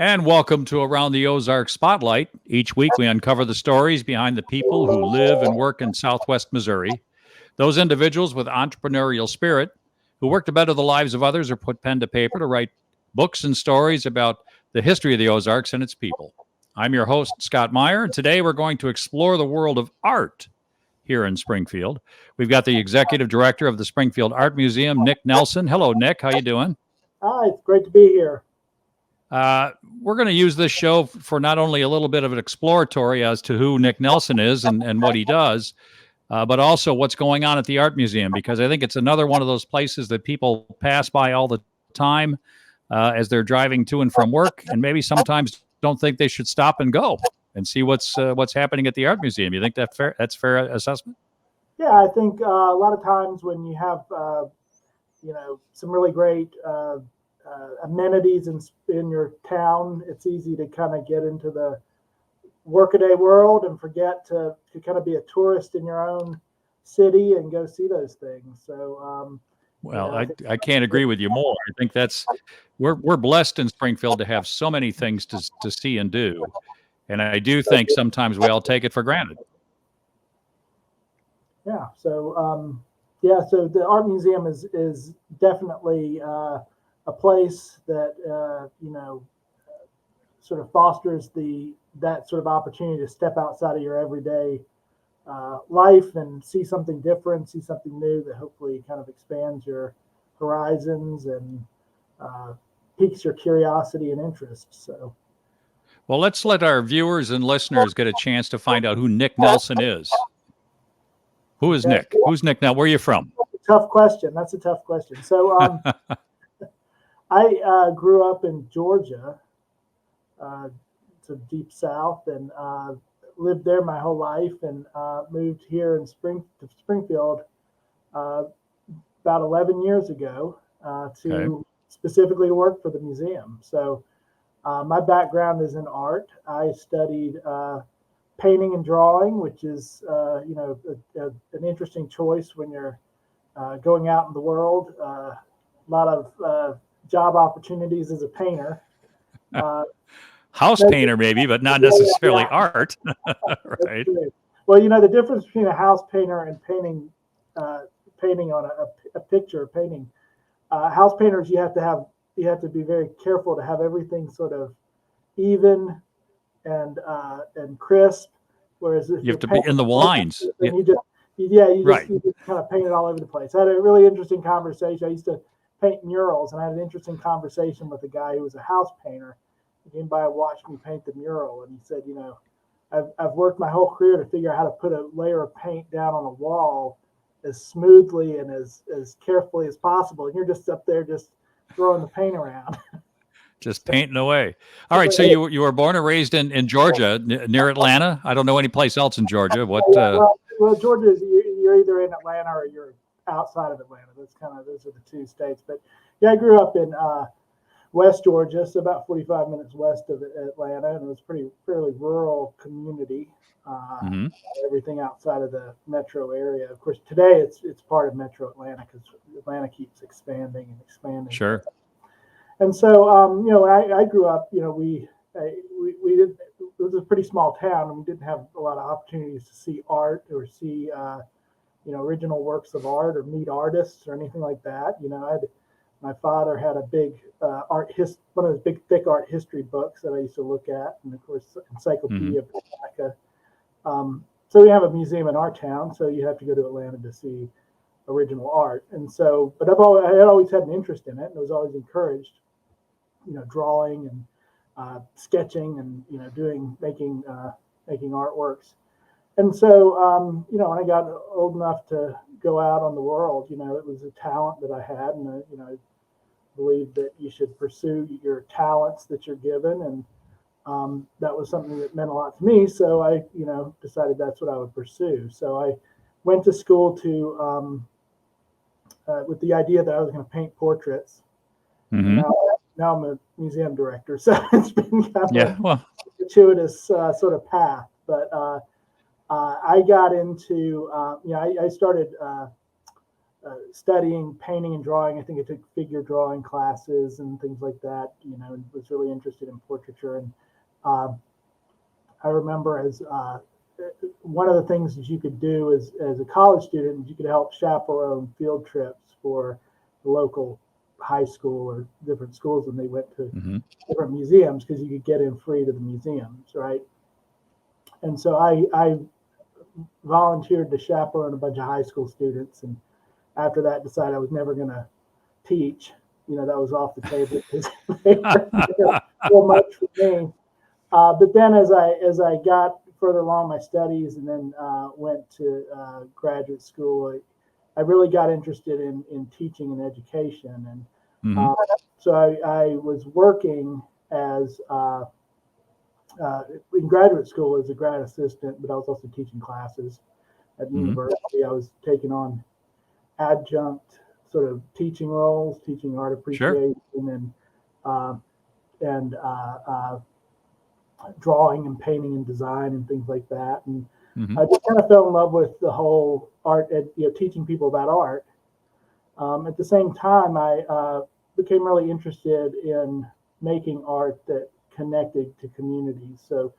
And welcome to Around the Ozarks Spotlight. Each week we uncover the stories behind the people who live and work in Southwest Missouri. Those individuals with entrepreneurial spirit who work to better the lives of others or put pen to paper to write books and stories about the history of the Ozarks and its people. I'm your host, Scott Meier, and today we're going to explore the world of art here in Springfield. We've got the executive director of the Springfield Art Museum, Nick Nelson. Hello, Nick. How you doing? Hi, it's great to be here. We're going to use this show for not only a little bit of an exploratory as to who Nick Nelson is and what he does, but also what's going on at the Art Museum, because I think it's another one of those places that people pass by all the time as they're driving to and from work, and maybe sometimes don't think they should stop and go and see what's happening at the Art Museum. You think that's fair assessment? Yeah, I think a lot of times when you have some really great amenities in your town, it's easy to kind of get into the workaday world and forget to kind of be a tourist in your own city and go see those things. So, I can't agree with you more. I think we're blessed in Springfield to have so many things to see and do, and I do think sometimes we all take it for granted. Yeah. So so the Art Museum is definitely a place that sort of fosters that sort of opportunity to step outside of your everyday life and see something different, see something new that hopefully kind of expands your horizons and piques your curiosity and interest. So, well, let's let our viewers and listeners get a chance to find out who Nick Nelson is. Who is Nick? Who's Nick now? Where are you from? Tough question. That's a tough question. So I grew up in Georgia, to deep south, and lived there my whole life, and moved here in Springfield about 11 years ago to specifically work for the museum. So my background is in art. I studied painting and drawing, which is an interesting choice when you're going out in the world. A lot of job opportunities as a painter. House painter maybe, but not necessarily art. Right. Well, the difference between a house painter and painting on a picture painting. House painters, you have to be very careful to have everything sort of even and crisp, whereas you have to be in the lines. You just kind of paint it all over the place. I had a really interesting conversation. I used to paint murals, and I had an interesting conversation with a guy who was a house painter. He came by and watched me paint the mural, and he said, I've worked my whole career to figure out how to put a layer of paint down on a wall as smoothly and as carefully as possible, and you're just up there just throwing the paint around. Just painting away. All right, so you were born and raised in Georgia, near Atlanta. I don't know any place else in Georgia. What? Well, Georgia is you're either in Atlanta or you're outside of Atlanta. Those are the two states. But yeah, I grew up in West Georgia, so about 45 minutes west of Atlanta, and it was fairly rural community. Everything outside of the metro area. Of course, today it's part of Metro Atlanta because Atlanta keeps expanding and expanding. Sure. And so, I grew up. We did. It was a pretty small town, and we didn't have a lot of opportunities to see art or see, original works of art or meet artists or anything like that. My father had a big one of those big thick art history books that I used to look at, and of course, Encyclopedia Britannica. So we have a museum in our town, so you have to go to Atlanta to see original art. And so, but I had always had an interest in it, and I was always encouraged, drawing and sketching and making artworks. And so, when I got old enough to go out on the world, it was a talent that I had, and I believe that you should pursue your talents that you're given, and that was something that meant a lot to me. So I, decided that's what I would pursue. So I went to school with the idea that I was going to paint portraits. Mm-hmm. Now I'm a museum director, so it's been kind of a gratuitous sort of path. But I got into, I started studying painting and drawing. I think I took figure drawing classes and things like that, and was really interested in portraiture. And I remember as one of the things that you could do as a college student, you could help chaperone field trips for the local high school or different schools when they went to different museums, because you could get in free to the museums, right? And so I volunteered to chaperone a bunch of high school students, and after that decided I was never going to teach. That was off the table because they were so much for me. But then as I got further along my studies and then went to graduate school, I really got interested in teaching and education. And so I was working as in graduate school as a grad assistant, but I was also teaching classes at the university. I was taking on adjunct sort of teaching roles, teaching art appreciation and drawing and painting and design and things like that. And I just kind of fell in love with the whole art, teaching people about art. At the same time, I became really interested in making art that connected to communities. So,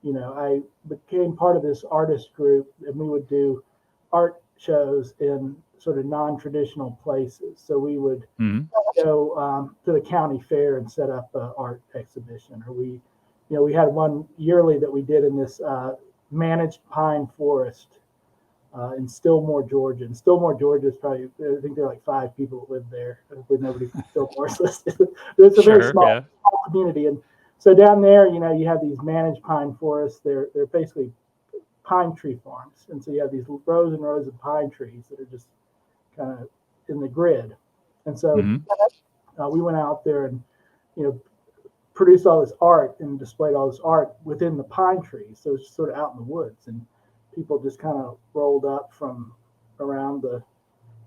I became part of this artist group, and we would do art shows in sort of non-traditional places. So we would go to the county fair and set up an art exhibition, or we had one yearly that we did in this managed pine forest in Stillmore, Georgia. And Stillmore, Georgia is probably, I think there are like 5 people that live there. Hopefully nobody from Stillmore is listening. It's a very small community. And so down there, you have these managed pine forests. They're basically pine tree farms. And so you have these rows and rows of pine trees that are just kind of in the grid. And so we went out there and, produced all this art and displayed all this art within the pine trees. So it's sort of out in the woods, and people just kind of rolled up from around the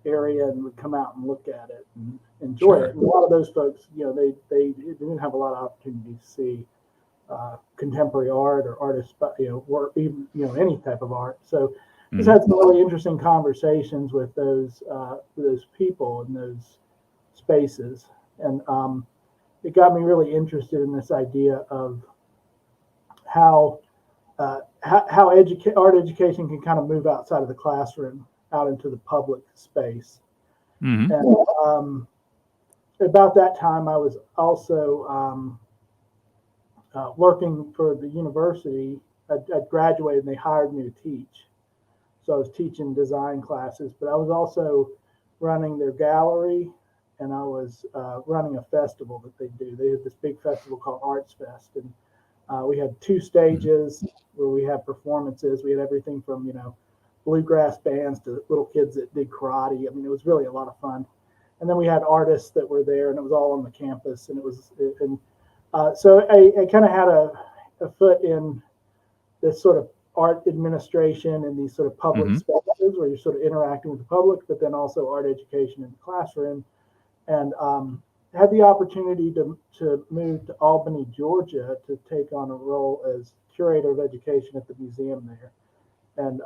area and would come out and look at it and enjoy it. And a lot of those folks, they didn't have a lot of opportunity to see contemporary art or artists, work, even, any type of art. So just had some really interesting conversations with those people in those spaces. And it got me really interested in this idea of how art education can kind of move outside of the classroom, out into the public space. And about that time, I was also working for the university. I'd graduated and they hired me to teach. So I was teaching design classes, but I was also running their gallery, and I was running a festival that they do. They had this big festival called Arts Fest, and we had 2 stages where we had performances. We had everything from, bluegrass bands to little kids that did karate. I mean, it was really a lot of fun. And then we had artists that were there, and it was all on the campus. And so I kind of had a foot in this sort of art administration and these sort of public spaces where you're sort of interacting with the public, but then also art education in the classroom. And had the opportunity to move to Albany, Georgia, to take on a role as curator of education at the museum there. And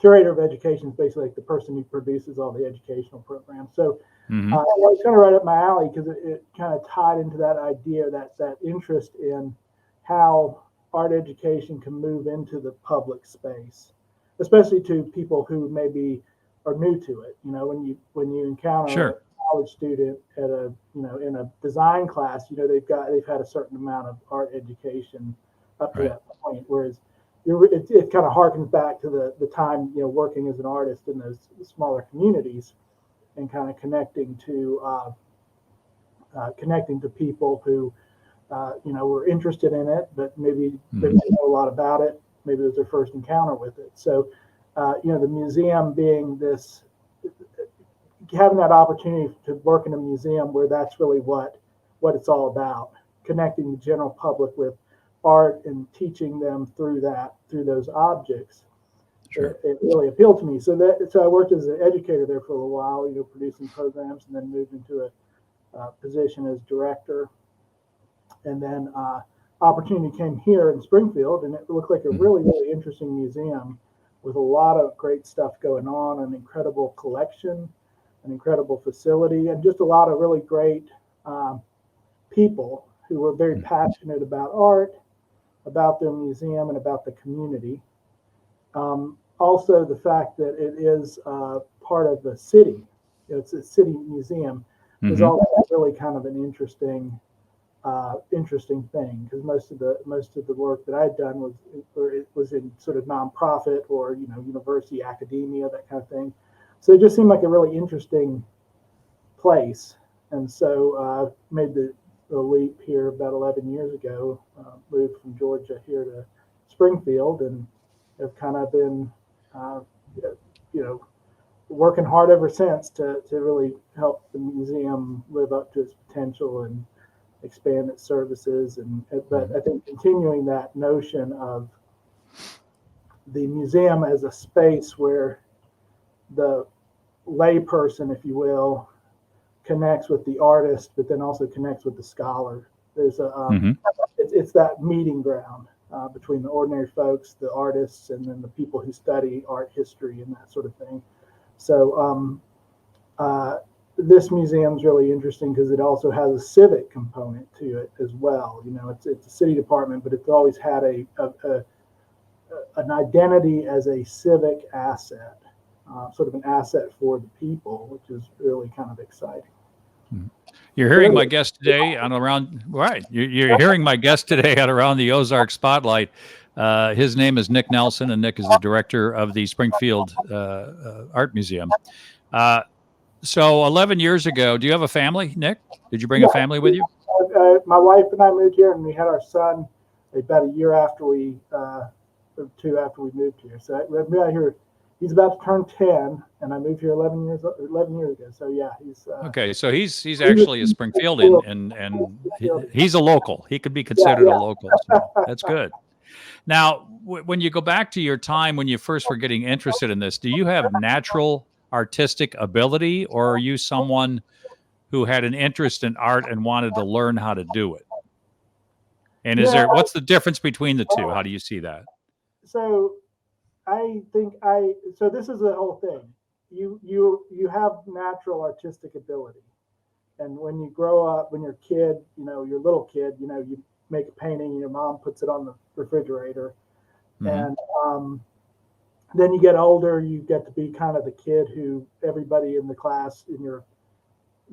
curator of education is basically like the person who produces all the educational programs. So it was kind of right up my alley, because it kind of tied into that idea, that interest in how art education can move into the public space, especially to people who maybe are new to it. When you encounter a college student at in a design class, they've had a certain amount of art education up to that point, whereas it kind of harkens back to the time working as an artist in those smaller communities and kind of connecting to people who were interested in it, but maybe they didn't know a lot about it. Maybe it was their first encounter with it. So the museum being this, having that opportunity to work in a museum where that's really what it's all about, connecting the general public with art and teaching them through those objects. It really appealed to me. So I worked as an educator there for a little while, producing programs, and then moved into a position as director. And then opportunity came here in Springfield, and it looked like a really, really interesting museum with a lot of great stuff going on, an incredible collection, an incredible facility, and just a lot of really great people who were very passionate about art, about their museum, and about the community. Also, the fact that it is part of the city, it's a city museum, is also really kind of an interesting thing, because most of the work that I'd done was in sort of nonprofit or university academia, that kind of thing. So it just seemed like a really interesting place, and so made the leap here about 11 years ago. Moved from Georgia here to Springfield, and have kind of been working hard ever since to really help the museum live up to its potential and expand its services. But I think continuing that notion of the museum as a space where the layperson, if you will, connects with the artist, but then also connects with the scholar. There's it's that meeting ground between the ordinary folks, the artists, and then the people who study art history and that sort of thing. So this museum is really interesting because it also has a civic component to it as well. It's a city department, but it's always had an identity as a civic asset, sort of an asset for the people, which is really kind of exciting. You're hearing my guest today on Around, right? You're hearing my guest today on Around the Ozark Spotlight. His name is Nick Nelson, and Nick is the director of the Springfield Art Museum. So 11 years ago, do you have a family, Nick? Did you bring a family with you? My wife and I moved here, and we had our son about a year after or two after we moved here. So we've been out here. He's about to turn 10, and I moved here 11 years ago. So yeah, he's okay. So he's actually a Springfieldian, and he's a local. He could be considered a local. So that's good. Now, when you go back to your time when you first were getting interested in this, do you have natural artistic ability, or are you someone who had an interest in art and wanted to learn how to do it? And what's the difference between the two? How do you see that? So I think so this is the whole thing. You have natural artistic ability. And when you grow up, when you're a kid, your little kid, you make a painting and your mom puts it on the refrigerator. And then you get older, you get to be kind of the kid who everybody in the class, in your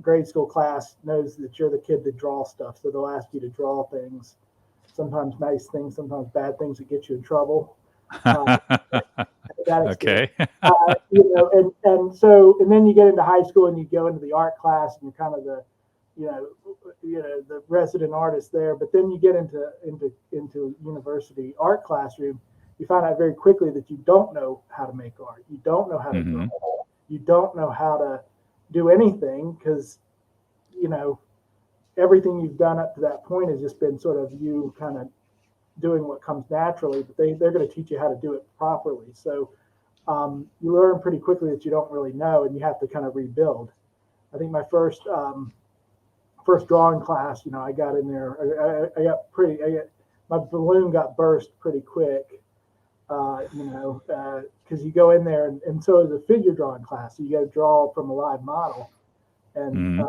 grade school class, knows that you're the kid that draws stuff. So they'll ask you to draw things, sometimes nice things, sometimes bad things that get you in trouble. Okay. And then you get into high school and you go into the art class and you're kind of the the resident artist there. But then you get into university art classroom, you find out very quickly that you don't know how to make art. You don't know how to draw. You don't know how to do anything because everything you've done up to that point has just been sort of you kind of doing what comes naturally, but they're going to teach you how to do it properly. So you learn pretty quickly that you don't really know, and you have to kind of rebuild. I think my first drawing class, I got in there, my balloon got burst pretty quick, because you go in there, and so is a figure drawing class. So you got to draw from a live model, and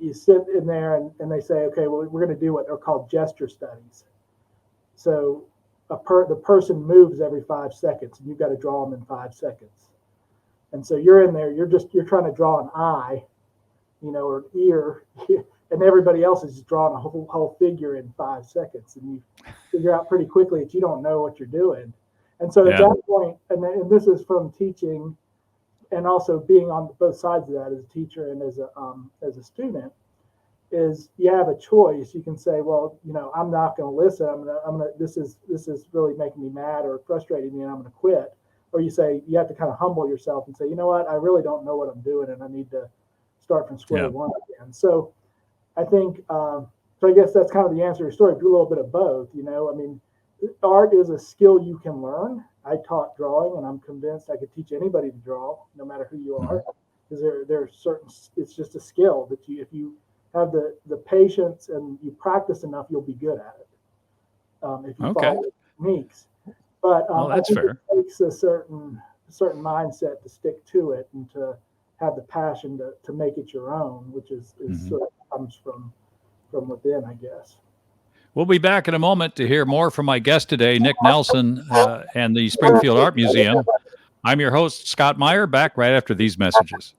you sit in there, and they say, okay, well, we're going to do what are called gesture studies. So the person moves every 5 seconds, and you've got to draw them in 5 seconds. And so you're in there, you're trying to draw an eye, or an ear, and everybody else is just drawing a whole figure in 5 seconds, and you figure out pretty quickly that you don't know what you're doing. And so at that point, and this is from teaching, and also being on both sides of that as a teacher and as a student, is you have a choice. You can say, well, I'm not going to listen. I'm going to, this is really making me mad or frustrating me, and I'm going to quit. Or you say, you have to kind of humble yourself and say, you know what, I really don't know what I'm doing, and I need to start from square one again. So I think, so I guess that's kind of the answer to your story. Do a little bit of both, art is a skill you can learn. I taught drawing, and I'm convinced I could teach anybody to draw, no matter who you are, because there are certain, it's just a skill that if you have the patience and you practice enough, you'll be good at it. If you follow the techniques. But Well, I that's think it fair. takes a certain mindset to stick to it and to have the passion to make it your own, which is Mhm. sort of comes from within, I guess. We'll be back in a moment to hear more from my guest today, Nick Nelson, and the Springfield Art Museum. I'm your host, Scott Meier, back right after these messages.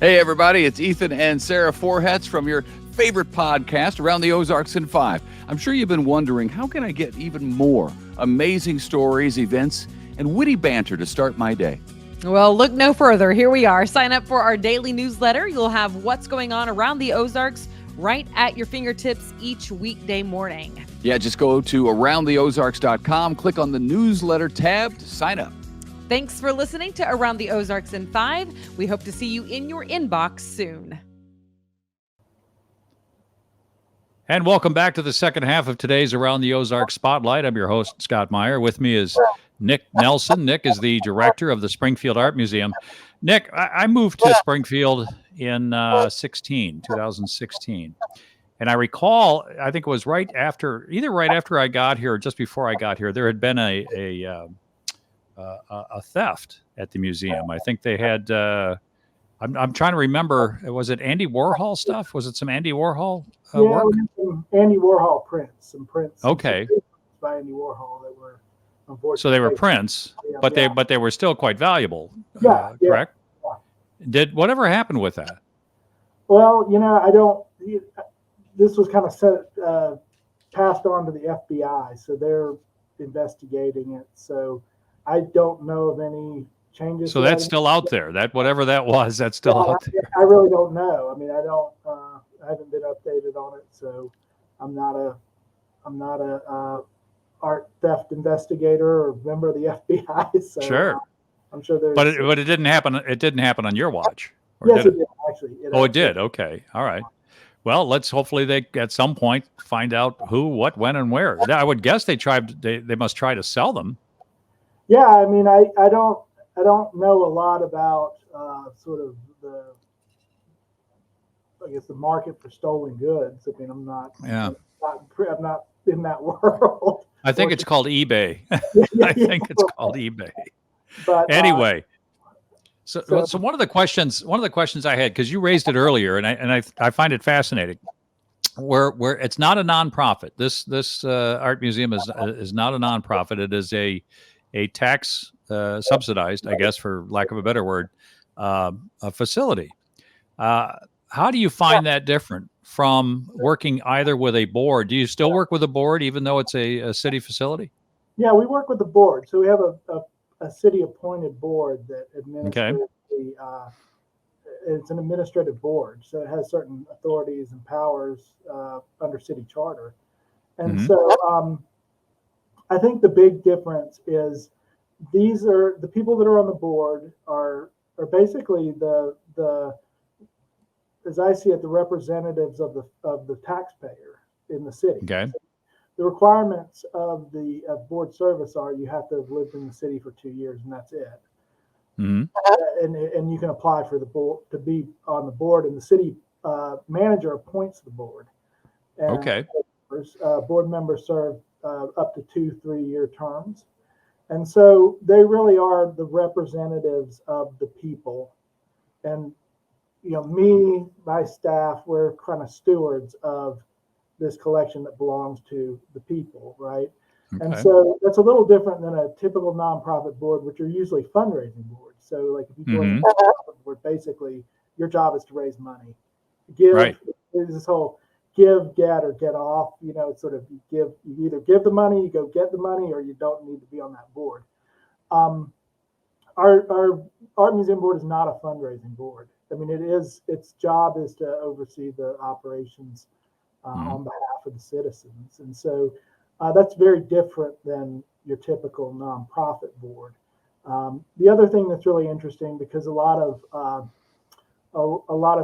Hey, everybody, it's Ethan and Sarah Forhetz from your favorite podcast, Around the Ozarks in 5. I'm sure you've been wondering, how can I get even more amazing stories, events, and witty banter to start my day? Well, look no further. Here we are. Sign up for our daily newsletter. You'll have what's going on around the Ozarks right at your fingertips each weekday morning. Yeah, just go to aroundtheozarks.com, click on the newsletter tab to sign up. Thanks for listening to Around the Ozarks in 5. We hope to see you in your inbox soon. And welcome back to the second half of today's Around the Ozarks Spotlight. I'm your host, Scott Meier. With me is Nick Nelson. Nick is the director of the Springfield Art Museum. Nick, I moved to Springfield in 2016. And I recall, I think it was either right after I got here or just before I got here, there had been a theft at the museum. I think they had, I'm trying to remember, was it Andy Warhol stuff? Was it some Andy Warhol work? We had some Andy Warhol prints, Okay. some by Andy Warhol that were unfortunately. So they were prints, but they were still quite valuable. Correct? Yeah. Did whatever happened with that? Well, this was kind of passed on to the FBI, so they're investigating it. So I don't know of any changes. So that's still out there. That whatever that was, that's still out there. I really don't know. I mean, I haven't been updated on it, so I'm not a art theft investigator or member of the FBI. So Sure. I'm sure there's. But it didn't happen. It didn't happen on your watch. Yes, it did actually. It did. Okay. All right. Well, let's hopefully they at some point find out who, what, when, and where. I would guess they must try to sell them. Yeah, I mean, I don't know a lot about sort of the market for stolen goods. I mean, I'm not in that world. I think it's called eBay. I think it's called eBay. But anyway, so one of the questions I had, because you raised it earlier, and I find it fascinating. Where it's not a nonprofit. This art museum is not a nonprofit. It is a tax subsidized, I guess, for lack of a better word, a facility. How do you find that different from working either with a board? Do you still work with a board even though it's a city facility? Yeah, we work with the board. So we have a city appointed board that administers it's an administrative board. So it has certain authorities and powers under city charter. And so I think the big difference is these are the people that are on the board are basically the as I see it, the representatives of the taxpayer in the city. Okay. The requirements of the board service are you have to have lived in the city for 2 years, and that's it. Mm-hmm. And you can apply for the board to be on the board, and the city manager appoints the board. And okay. Board members serve up to 2 3-year terms, and so they really are the representatives of the people. And me, my staff, we're kind of stewards of this collection that belongs to the people, right? Okay. And so that's a little different than a typical nonprofit board, which are usually fundraising boards. So like if you join a nonprofit board, basically your job is to raise money. There's this whole give, get, or get off. It's sort of you either give the money, you go get the money, or you don't need to be on that board. Our art museum board is not a fundraising board. I mean, its job is to oversee the operations on behalf of the citizens. And so that's very different than your typical nonprofit board. The other thing that's really interesting, because a lot of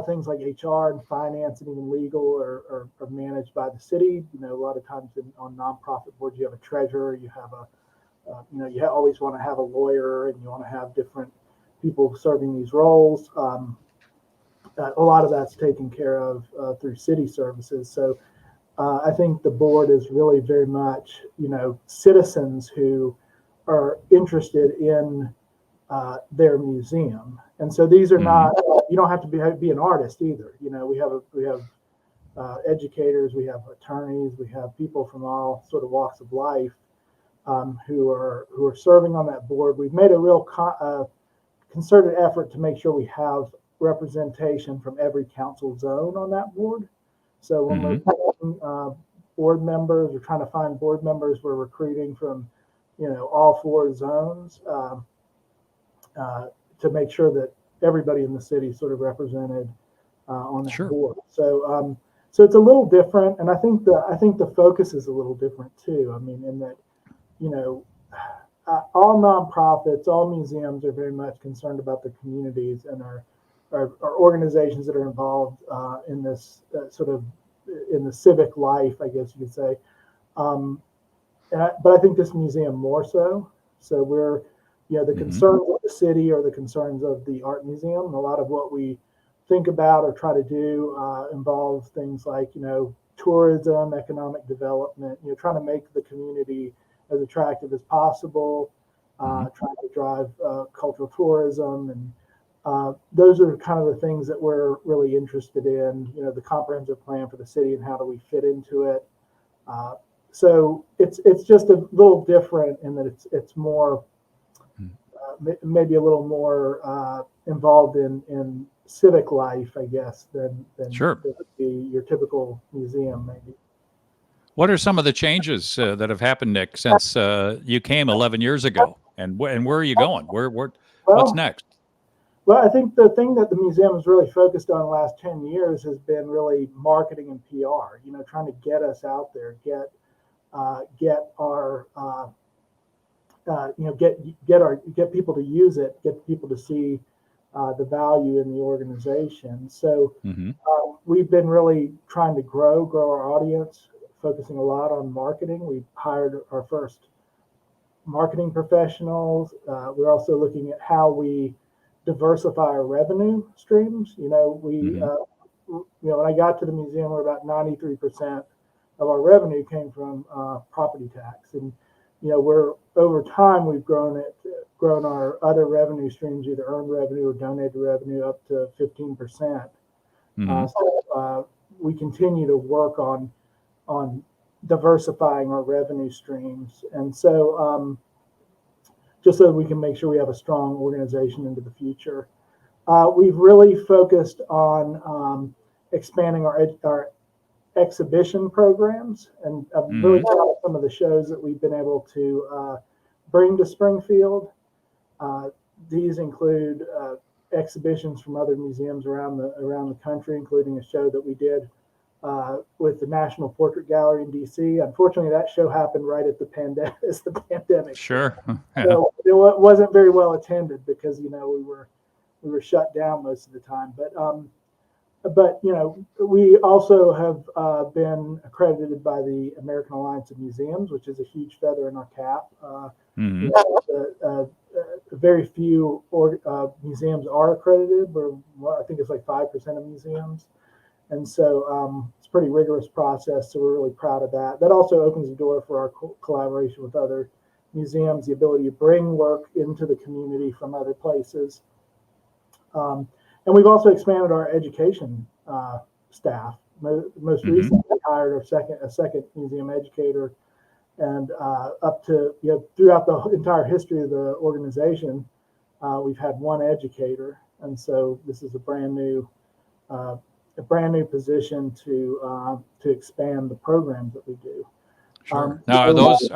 things like HR and finance and even legal are managed by the city. A lot of times on nonprofit boards, you have a treasurer, you have you always want to have a lawyer, and you want to have different people serving these roles. A lot of that's taken care of through city services. So I think the board is really very much, citizens who are interested in their museum. And so these are not, you don't have to be an artist either. We have educators, we have attorneys, we have people from all sort of walks of life who are serving on that board. We've made a real concerted effort to make sure we have representation from every council zone on that board. So when we're picking board members, we're trying to find board members, we're recruiting from, all 4 zones to make sure that everybody in the city is sort of represented on that board. So so it's a little different, and I think the focus is a little different too. I mean, in that, all nonprofits, all museums are very much concerned about the communities and are organizations that are involved in this sort of in the civic life, I guess you could say. But I think this museum more so. So we're, the concerns of the city are the concerns of the art museum. And a lot of what we think about or try to do involves things like, tourism, economic development, trying to make the community as attractive as possible, trying to drive cultural tourism. And those are kind of the things that we're really interested in, the comprehensive plan for the city and how do we fit into it. So it's just a little different in that it's more, maybe a little more involved in civic life, I guess, than your typical museum, maybe. What are some of the changes that have happened, Nick, since you came 11 years ago? And where are you going? What's next? Well, I think the thing that the museum has really focused on the last 10 years has been really marketing and PR, trying to get us out there, get our get people to use it, get people to see the value in the organization. So we've been really trying to grow our audience, focusing a lot on marketing. We hired our first marketing professionals. We're also looking at how we diversify our revenue streams. When I got to the museum, we're about 93% of our revenue came from property tax, and we're over time we've grown our other revenue streams, either earned revenue or donated revenue, up to 15%. So we continue to work on diversifying our revenue streams, and so just so that we can make sure we have a strong organization into the future. We've really focused on expanding our exhibition programs, and I'm really proud of some of the shows that we've been able to bring to Springfield. These include exhibitions from other museums around the country, including a show that we did with the National Portrait Gallery in DC. Unfortunately, that show happened right at the pandemic. Sure. So it wasn't very well attended because we were shut down most of the time. But we also have been accredited by the American Alliance of Museums, which is a huge feather in our cap. Very few museums are accredited, but I think it's like 5% of museums. And so it's a pretty rigorous process, so we're really proud of that. That also opens the door for our collaboration with other museums, the ability to bring work into the community from other places. And we've also expanded our education staff. Most recently, we hired a second museum educator, and up to throughout the entire history of the organization, we've had one educator, and so this is a brand new position to expand the programs that we do. Sure. Now, are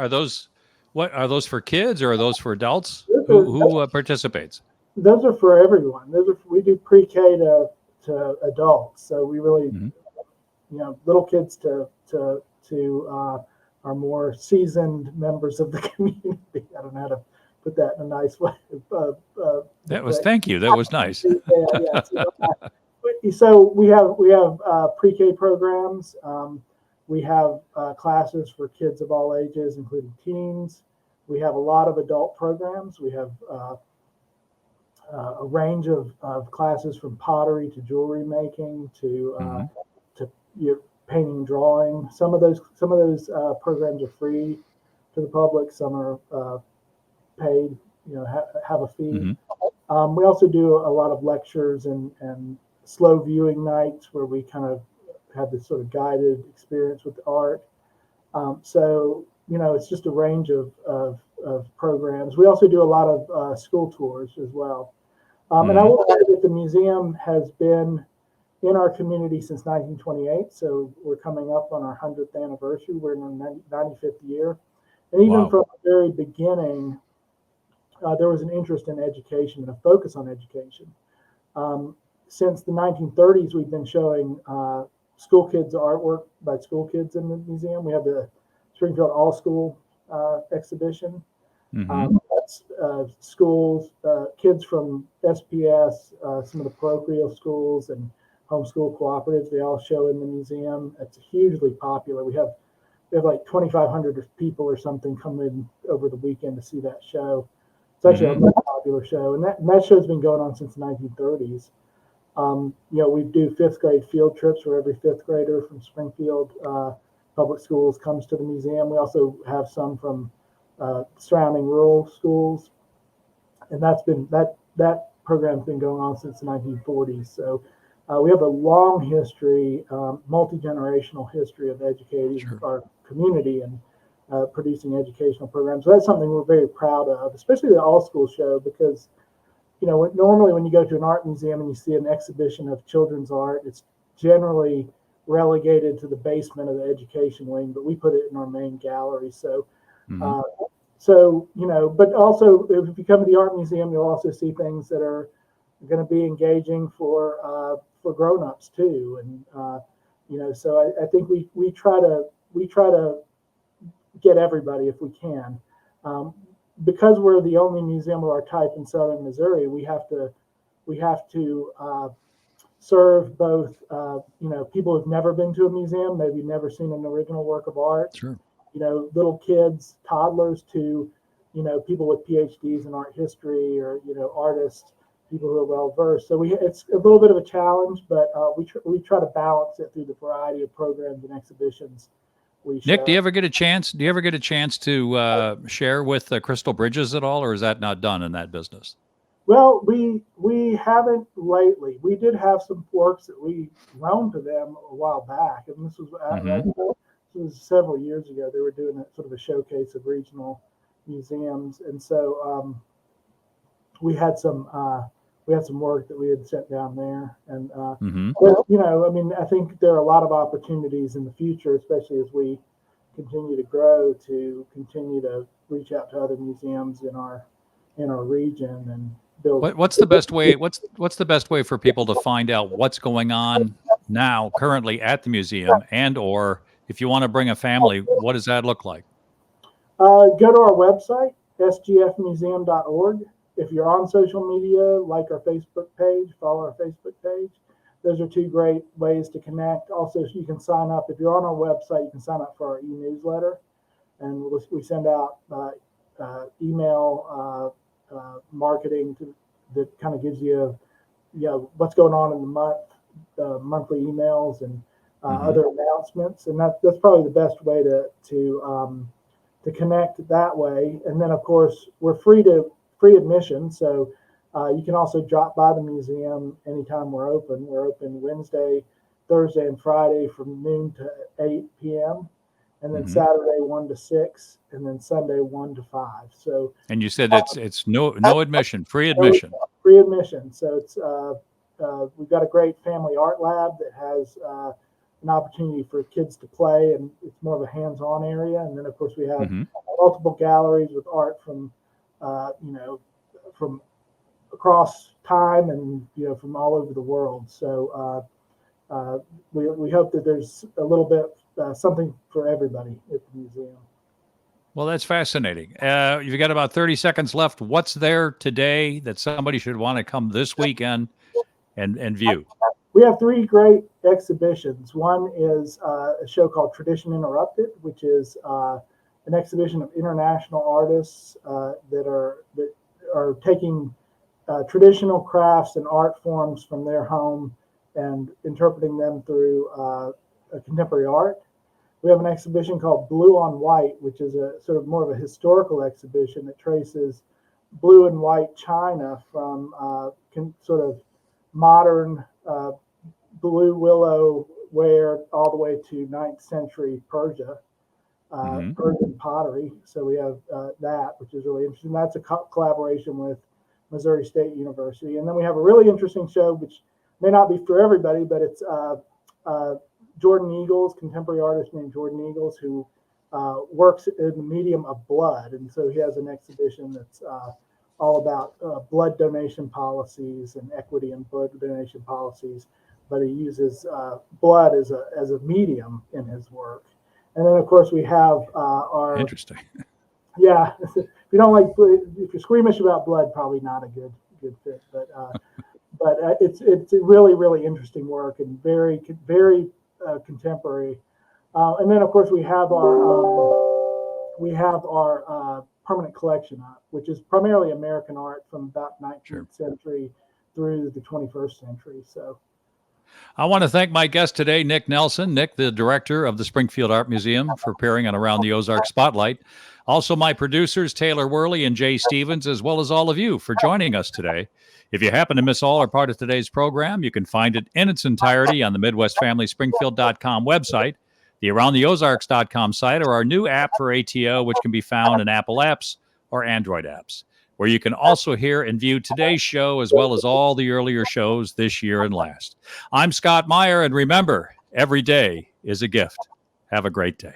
those for kids or are those for adults? Who participates? Those are for everyone. We do pre-K to adults, so we really, little kids to our more seasoned members of the community. I don't know how to put that in a nice way. Thank you. That was nice. So we have pre-K programs. We have classes for kids of all ages, including teens. We have a lot of adult programs. We have a range of classes from pottery to jewelry making to painting and drawing. Some of those programs are free to the public. Some are paid, have a fee. Mhm. We also do a lot of lectures and slow viewing nights where we kind of have this sort of guided experience with art. So, it's just a range of programs. We also do a lot of school tours as well. And I will say that the museum has been in our community since 1928. So we're coming up on our 100th anniversary. We're in our 95th year. And even Wow. from the very beginning, there was an interest in education and a focus on education. Since the 1930s, we've been showing school kids artwork by school kids in the museum. We have the Springfield All School exhibition. That's schools, kids from SPS, some of the parochial schools and homeschool cooperatives. They all show in the museum. It's hugely popular. We have like 2,500 people or something come in over the weekend to see that show. It's actually a very popular show, and that show's been going on since the 1930s. We do fifth grade field trips where every fifth grader from Springfield public schools comes to the museum. We also have some from surrounding rural schools, and that program's been going on since the 1940s. So we have a long history, multi-generational history of educating our community and producing educational programs. So that's something we're very proud of, especially the All School show, because normally when you go to an art museum and you see an exhibition of children's art, it's generally relegated to the basement of the education wing, but we put it in our main gallery. So, but also if you come to the art museum, you'll also see things that are going to be engaging for grown-ups too. And, so I think we try to get everybody if we can. Because we're the only museum of our type in southern Missouri, we have to serve both people who've never been to a museum, maybe never seen an original work of art, Sure. Little kids, toddlers, to people with PhDs in art history, or artists, people who are well versed. So it's a little bit of a challenge, but we try to balance it through the variety of programs and exhibitions. Nick, do you ever get a chance? Do you ever get a chance to share with Crystal Bridges at all, or is that not done in that business? Well, we haven't lately. We did have some works that we loaned to them a while back, and this was several years ago. They were doing sort of a showcase of regional museums, and so we had some work that we had sent down there, and I think there are a lot of opportunities in the future, especially as we continue to grow, to continue to reach out to other museums in our region and build. What's the best way? What's the best way for people to find out what's going on now, currently at the museum, and or if you want to bring a family, what does that look like? Go to our website, sgfmuseum.org. If you're on social media, like our Facebook page, follow our Facebook page. Those are two great ways to connect. Also, you can sign up. If you're on our website, you can sign up for our e-newsletter, and we send out email marketing that kind of gives you, what's going on in the month, monthly emails and other announcements, and that's probably the best way to connect that way. And then, of course, we're free admission, so you can also drop by the museum anytime we're open. We're open Wednesday, Thursday, and Friday from noon to 8 p.m., and then Saturday 1 to 6, and then Sunday 1 to 5. So. And you said it's no admission, free admission. Free admission. So it's we've got a great family art lab that has an opportunity for kids to play, and it's more of a hands-on area. And then, of course, we have multiple galleries with art from from across time and from all over the world. So we hope that there's a little bit something for everybody at the museum. Well, that's fascinating. You've got about 30 seconds left. What's there today that somebody should want to come this weekend and view? We have three great exhibitions. One is a show called Tradition Interrupted, which is an exhibition of international artists that are taking traditional crafts and art forms from their home and interpreting them through contemporary art. We have an exhibition called Blue on White, which is a sort of more of a historical exhibition that traces blue and white china from sort of modern blue willow ware all the way to 9th century Persia, Persian pottery. So we have that, which is really interesting. That's a collaboration with Missouri State University. And then we have a really interesting show, which may not be for everybody, but it's Jordan Eagles, contemporary artist named Jordan Eagles, who works in the medium of blood. And so he has an exhibition that's all about blood donation policies and equity in blood donation policies, but he uses blood as a medium in his work. And then, of course, we have our... Interesting. Yeah, if you don't like, if you're squeamish about blood, probably not a good fit. But it's really, really interesting work and very contemporary. And then, of course, we have our permanent collection up, which is primarily American art from about 19th century through the 21st century. So I want to thank my guest today, Nick Nelson. Nick, the director of the Springfield Art Museum, for appearing on Around the Ozarks Spotlight. Also, my producers, Taylor Worley and Jay Stevens, as well as all of you for joining us today. If you happen to miss all or part of today's program, you can find it in its entirety on the MidwestFamilySpringfield.com website, the AroundTheOzarks.com site, or our new app for ATO, which can be found in Apple apps or Android apps, where you can also hear and view today's show as well as all the earlier shows this year and last. I'm Scott Meier, and remember, every day is a gift. Have a great day.